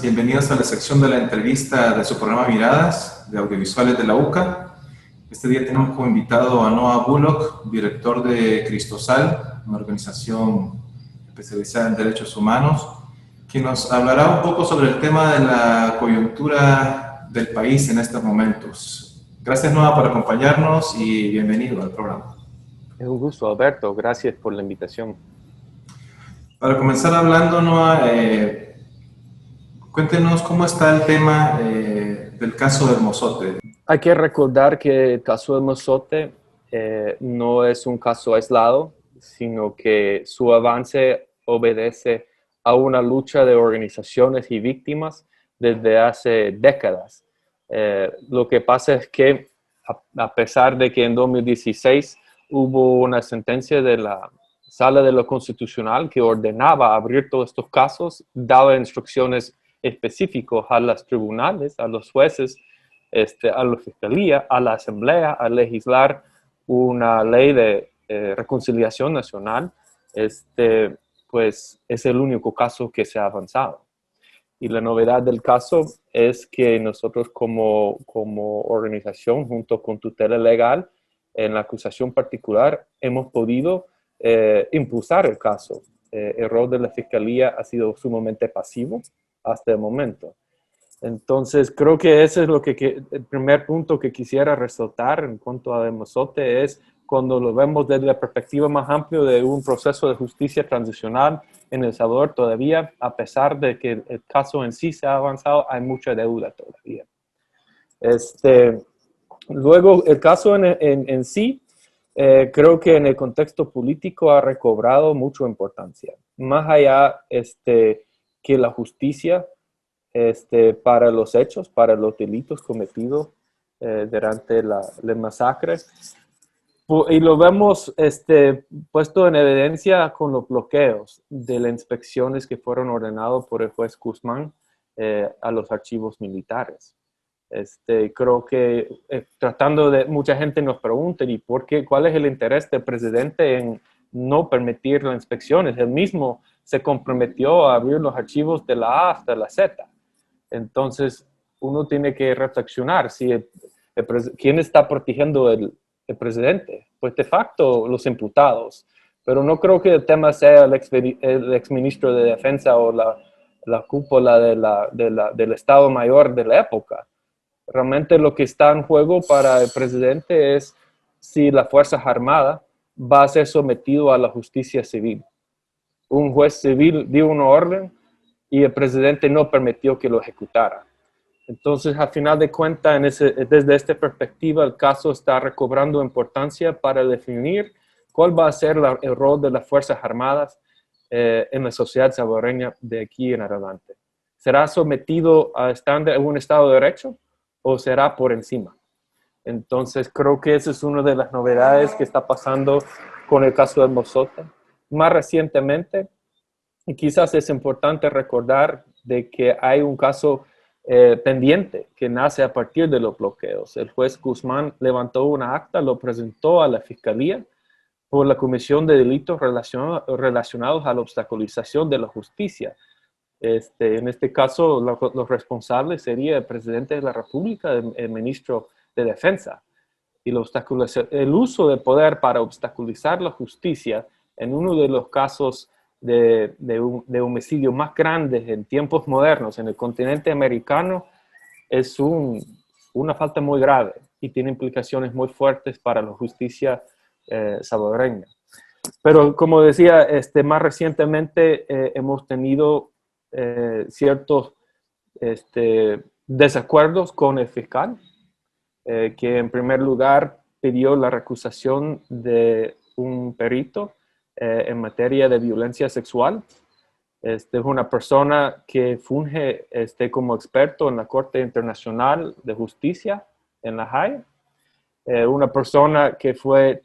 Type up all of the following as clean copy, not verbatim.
Bienvenidos a la sección de la entrevista de su programa Miradas de Audiovisuales de la UCA. Este día tenemos como invitado a Noah Bullock, director de Cristosal, una organización especializada en derechos humanos, quien nos hablará un poco sobre el tema de la coyuntura del país en estos momentos. Gracias, Noah, por acompañarnos y bienvenido al programa. Es un gusto, Alberto. Gracias por la invitación. Para comenzar hablando, Noah, cuéntenos cómo está el tema del caso del Mozote. Hay que recordar que el caso del Mozote no es un caso aislado, sino que su avance obedece a una lucha de organizaciones y víctimas desde hace décadas. Lo que pasa es que, a pesar de que en 2016 hubo una sentencia de la Sala de lo Constitucional que ordenaba abrir todos estos casos, daba instrucciones específicas a los tribunales, a los jueces, a la Fiscalía, a la Asamblea, a legislar una ley de reconciliación nacional, pues es el único caso que se ha avanzado. Y la novedad del caso es que nosotros como organización, junto con Tutela Legal, en la acusación particular, hemos podido impulsar el caso. El rol de la Fiscalía ha sido sumamente pasivo hasta el momento. Entonces, creo que ese es el primer punto que quisiera resaltar en cuanto a El Mozote, es cuando lo vemos desde la perspectiva más amplia de un proceso de justicia transicional en El Salvador todavía, a pesar de que el caso en sí se ha avanzado, hay mucha deuda todavía. Luego, el caso en sí, creo que en el contexto político ha recobrado mucha importancia. Más allá que la justicia para los hechos, para los delitos cometidos durante la masacre. Y lo vemos puesto en evidencia con los bloqueos de las inspecciones que fueron ordenados por el juez Guzmán a los archivos militares. Creo que mucha gente nos pregunta, ¿y por qué? ¿Cuál es el interés del presidente en no permitir las inspecciones? Él mismo se comprometió a abrir los archivos de la A hasta la Z. Entonces, uno tiene que reflexionar quién está protegiendo el presidente. Pues de facto, los imputados. Pero no creo que el tema sea el exministro de Defensa o la cúpula del Estado Mayor de la época. Realmente lo que está en juego para el presidente es si la Fuerza Armada va a ser sometido a la justicia civil. Un juez civil dio una orden y el presidente no permitió que lo ejecutara. Entonces, al final de cuentas, desde esta perspectiva, el caso está recobrando importancia para definir cuál va a ser el rol de las Fuerzas Armadas en la sociedad salvadoreña de aquí en adelante. ¿Será sometido a un Estado de Derecho o será por encima? Entonces, creo que esa es una de las novedades que está pasando con el caso del Mozote. Más recientemente, y quizás es importante recordar de que hay un caso pendiente que nace a partir de los bloqueos. El juez Guzmán levantó una acta, lo presentó a la Fiscalía por la comisión de delitos relacionados a la obstaculización de la justicia. En este caso, los responsables sería el presidente de la República, el ministro de Defensa. Y el uso de poder para obstaculizar la justicia en uno de los casos de homicidio más grandes en tiempos modernos en el continente americano es una falta muy grave y tiene implicaciones muy fuertes para la justicia salvadoreña. Pero como decía, más recientemente hemos tenido ciertos desacuerdos con el fiscal, que en primer lugar pidió la recusación de un perito en materia de violencia sexual. Es una persona que funge como experto en la Corte Internacional de Justicia en La Haya. Una persona que fue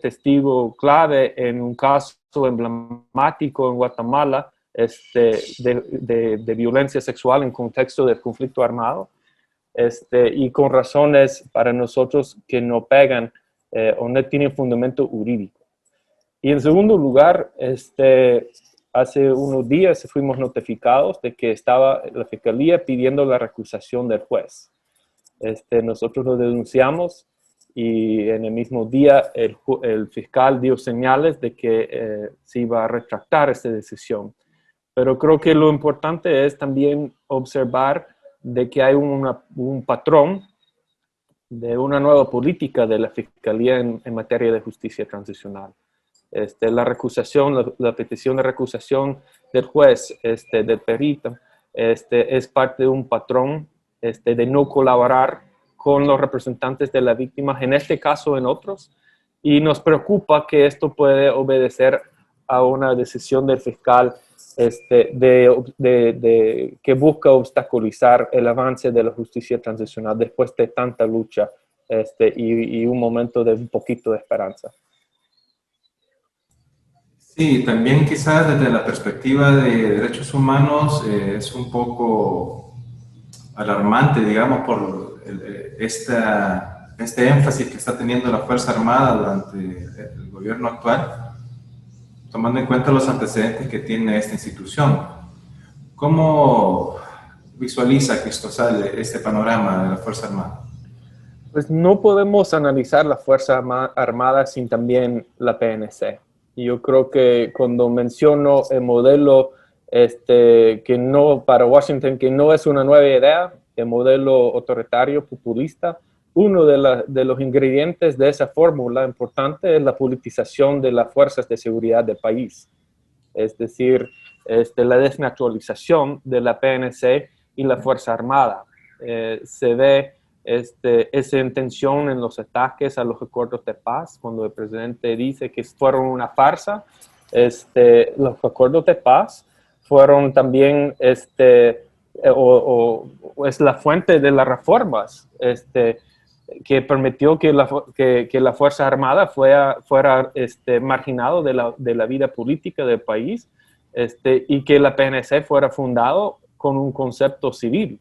testigo clave en un caso emblemático en Guatemala de violencia sexual en contexto de conflicto armado. Y con razones para nosotros que no pegan o no tienen fundamento jurídico. Y en segundo lugar, hace unos días fuimos notificados de que estaba la fiscalía pidiendo la recusación del juez. Nosotros lo denunciamos y en el mismo día el fiscal dio señales de que se iba a retractar esta decisión. Pero creo que lo importante es también observar de que hay un patrón de una nueva política de la Fiscalía en materia de justicia transicional. La recusación, la petición de recusación del juez, del perito, es parte de un patrón de no colaborar con los representantes de las víctimas, en este caso en otros, y nos preocupa que esto puede obedecer a una decisión del fiscal que busca obstaculizar el avance de la justicia transicional después de tanta lucha y un momento de un poquito de esperanza. Sí, también quizás desde la perspectiva de derechos humanos es un poco alarmante, digamos, por este énfasis que está teniendo la Fuerza Armada durante el gobierno actual, tomando en cuenta los antecedentes que tiene esta institución. ¿Cómo visualiza Cristosal este panorama de la Fuerza Armada? Pues no podemos analizar la Fuerza Armada sin también la PNC. Y yo creo que cuando menciono el modelo que no, para Washington, que no es una nueva idea, el modelo autoritario populista, uno de los ingredientes de esa fórmula importante es la politización de las fuerzas de seguridad del país. Es decir, la desnaturalización de la PNC y la Fuerza Armada. Se ve esa intención en los ataques a los acuerdos de paz, cuando el presidente dice que fueron una farsa. Los acuerdos de paz fueron también, es la fuente de las reformas, que permitió que la Fuerza Armada fuera marginado de la vida política del país, y que la PNC fuera fundado con un concepto civil,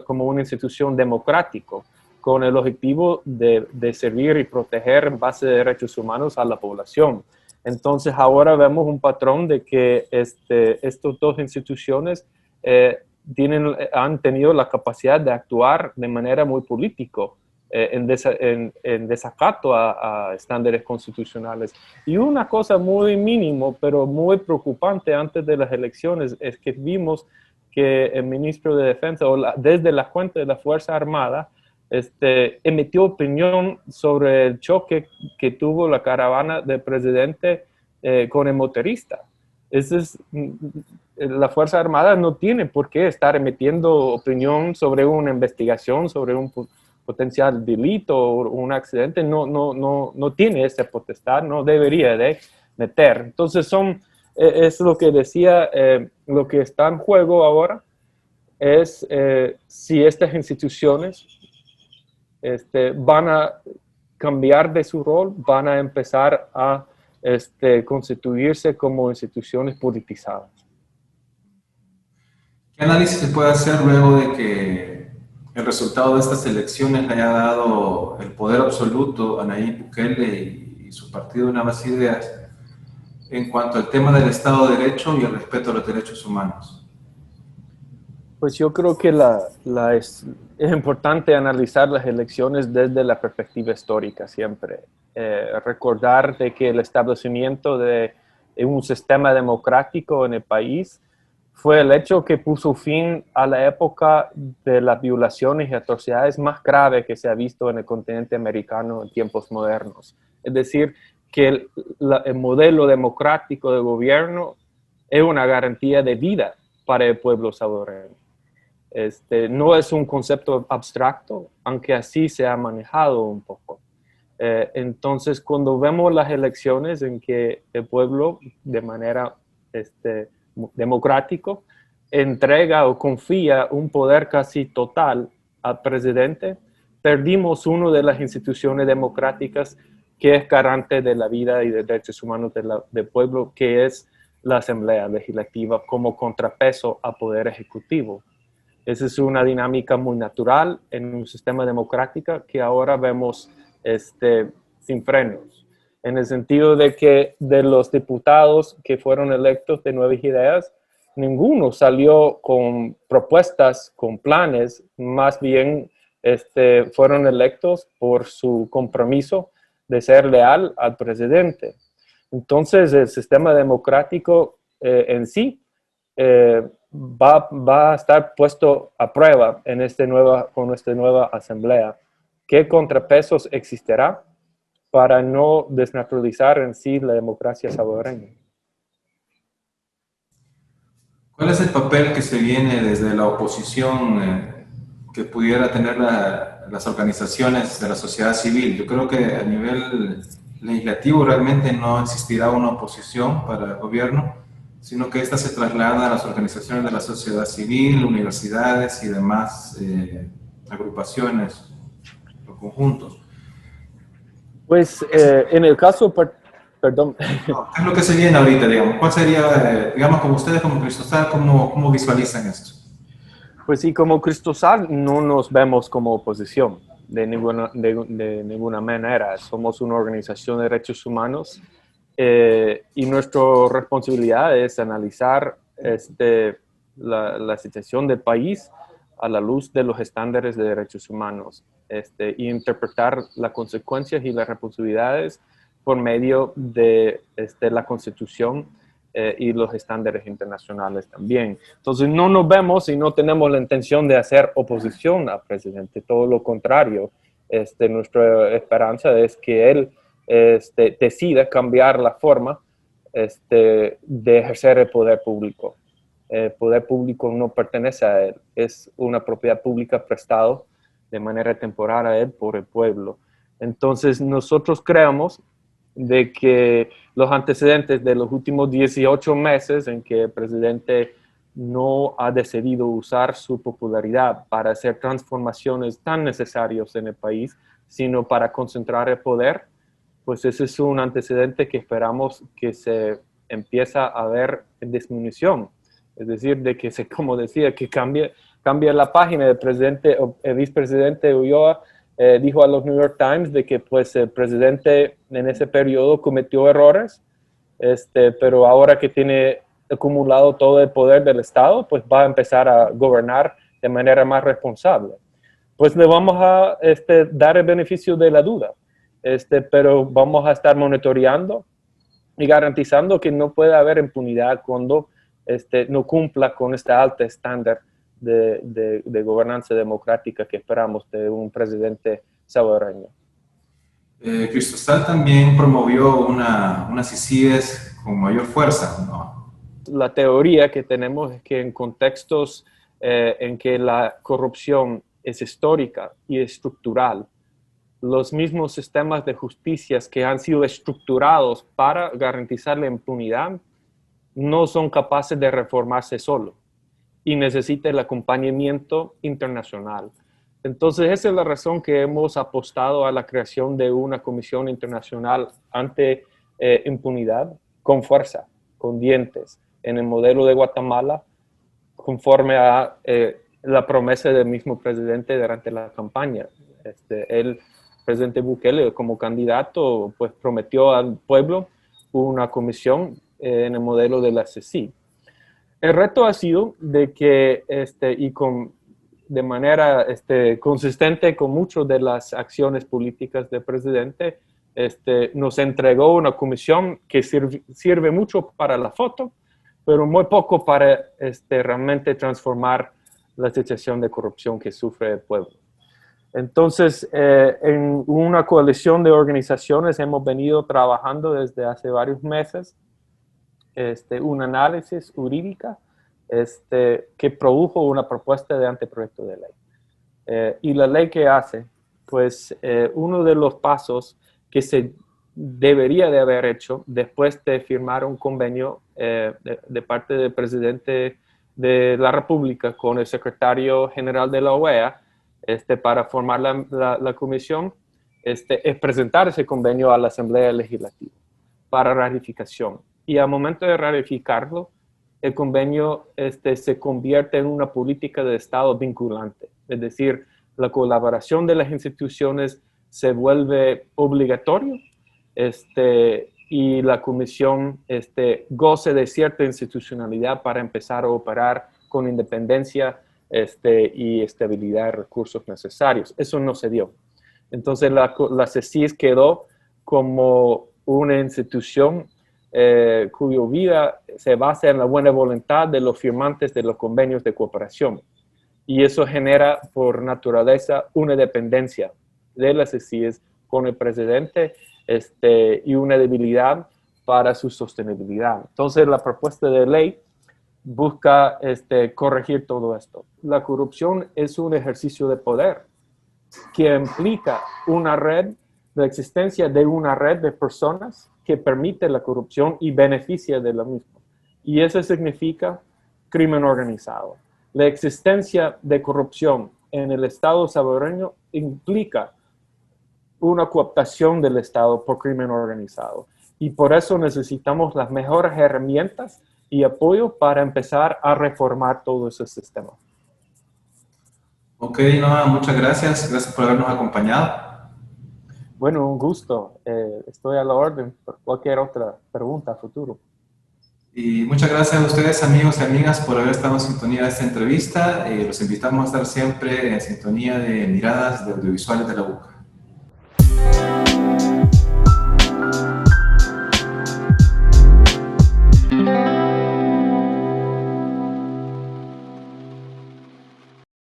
como una institución democrática, con el objetivo de servir y proteger en base de derechos humanos a la población. Entonces ahora vemos un patrón de que estas dos instituciones han tenido la capacidad de actuar de manera muy política en desacato a estándares constitucionales. Y una cosa muy mínimo, pero muy preocupante antes de las elecciones, es que vimos que el ministro de Defensa, desde la cuenta de la Fuerza Armada, emitió opinión sobre el choque que tuvo la caravana del presidente con el motorista. La Fuerza Armada no tiene por qué estar emitiendo opinión sobre una investigación, sobre un potencial delito o un accidente. No tiene esa potestad, no debería de meter. Entonces es lo que decía, lo que está en juego ahora es si estas instituciones van a cambiar de su rol, van a empezar a constituirse como instituciones politizadas. ¿Qué análisis se puede hacer luego de que el resultado de estas elecciones le haya dado el poder absoluto a Nayib Bukele y su partido Nuevas Ideas en cuanto al tema del Estado de Derecho y el respeto a los derechos humanos? Pues yo creo que es importante analizar las elecciones desde la perspectiva histórica siempre. Recordar de que el establecimiento de un sistema democrático en el país fue el hecho que puso fin a la época de las violaciones y atrocidades más graves que se ha visto en el continente americano en tiempos modernos. Es decir, que el modelo democrático de gobierno es una garantía de vida para el pueblo salvadoreño. No es un concepto abstracto, aunque así se ha manejado un poco. Entonces, cuando vemos las elecciones en que el pueblo, de manera democrático, entrega o confía un poder casi total al presidente, perdimos una de las instituciones democráticas que es garante de la vida y de derechos humanos del pueblo, que es la Asamblea Legislativa como contrapeso al poder ejecutivo. Esa es una dinámica muy natural en un sistema democrático que ahora vemos sin frenos. en el sentido de que de los diputados que fueron electos de Nuevas Ideas, ninguno salió con propuestas, con planes, más bien fueron electos por su compromiso de ser leal al presidente. Entonces, el sistema democrático en sí va a estar puesto a prueba en con esta nueva asamblea. ¿Qué contrapesos existirá para no desnaturalizar en sí la democracia salvadoreña? ¿Cuál es el papel que se viene desde la oposición que pudiera tener las organizaciones de la sociedad civil? Yo creo que a nivel legislativo realmente no existirá una oposición para el gobierno, sino que esta se traslada a las organizaciones de la sociedad civil, universidades y demás agrupaciones o conjuntos. Pues en el caso, perdón. ¿Qué es lo que se viene ahorita, digamos? ¿Cuál sería, digamos, como ustedes, como Cristosal, cómo visualizan esto? Pues sí, como Cristosal no nos vemos como oposición de ninguna manera. Somos una organización de derechos humanos y nuestra responsabilidad es analizar la situación del país a la luz de los estándares de derechos humanos y interpretar las consecuencias y las responsabilidades por medio de la Constitución y los estándares internacionales también. Entonces no nos vemos y no tenemos la intención de hacer oposición al presidente, todo lo contrario. Nuestra esperanza es que él decida cambiar la forma de ejercer el poder público. El poder público no pertenece a él, es una propiedad pública prestado de manera temporal a él por el pueblo. Entonces nosotros creemos de que los antecedentes de los últimos 18 meses en que el presidente no ha decidido usar su popularidad para hacer transformaciones tan necesarias en el país, sino para concentrar el poder, pues ese es un antecedente que esperamos que se empieza a ver en disminución. Es decir, de que se, como decía, que cambie la página del presidente, el vicepresidente Ulloa dijo a los New York Times de que pues el presidente en ese periodo cometió errores, pero ahora que tiene acumulado todo el poder del Estado, pues va a empezar a gobernar de manera más responsable. Pues le vamos a dar el beneficio de la duda, pero vamos a estar monitoreando y garantizando que no puede haber impunidad cuando no cumpla con este alto estándar de gobernanza democrática que esperamos de un presidente salvadoreño. Cristosal también promovió unas ICIES con mayor fuerza, ¿no? La teoría que tenemos es que en contextos en que la corrupción es histórica y estructural, los mismos sistemas de justicia que han sido estructurados para garantizar la impunidad no son capaces de reformarse solo y necesita el acompañamiento internacional. Entonces, esa es la razón que hemos apostado a la creación de una comisión internacional ante impunidad con fuerza, con dientes, en el modelo de Guatemala, conforme a la promesa del mismo presidente durante la campaña. El presidente Bukele, como candidato, pues prometió al pueblo una comisión en el modelo de la CECI. El reto ha sido de que, de manera consistente con muchas de las acciones políticas del presidente, nos entregó una comisión que sirve mucho para la foto, pero muy poco para realmente transformar la situación de corrupción que sufre el pueblo. Entonces, en una coalición de organizaciones hemos venido trabajando desde hace varios meses un análisis jurídica que produjo una propuesta de anteproyecto de ley. Y la ley que hace, pues uno de los pasos que se debería de haber hecho después de firmar un convenio de parte del presidente de la República con el secretario general de la OEA para formar la comisión, es presentar ese convenio a la Asamblea Legislativa para ratificación. Y al momento de ratificarlo, el convenio se convierte en una política de Estado vinculante. Es decir, la colaboración de las instituciones se vuelve obligatorio y la comisión goce de cierta institucionalidad para empezar a operar con independencia y estabilidad de recursos necesarios. Eso no se dio. Entonces la CECIS quedó como una institución cuya vida se basa en la buena voluntad de los firmantes de los convenios de cooperación. Y eso genera por naturaleza una dependencia de las CECIS con el presidente y una debilidad para su sostenibilidad. Entonces la propuesta de ley busca corregir todo esto. La corrupción es un ejercicio de poder que implica la existencia de una red de personas que permite la corrupción y beneficia de la misma. Y eso significa crimen organizado. La existencia de corrupción en el Estado salvadoreño implica una cooptación del Estado por crimen organizado. Y por eso necesitamos las mejores herramientas y apoyo para empezar a reformar todo ese sistema. Ok, Noah, muchas gracias. Gracias por habernos acompañado. Bueno, un gusto. Estoy a la orden por cualquier otra pregunta a futuro. Y muchas gracias a ustedes, amigos y amigas, por haber estado en sintonía de esta entrevista. Los invitamos a estar siempre en sintonía de Miradas de Audiovisuales de la UCA.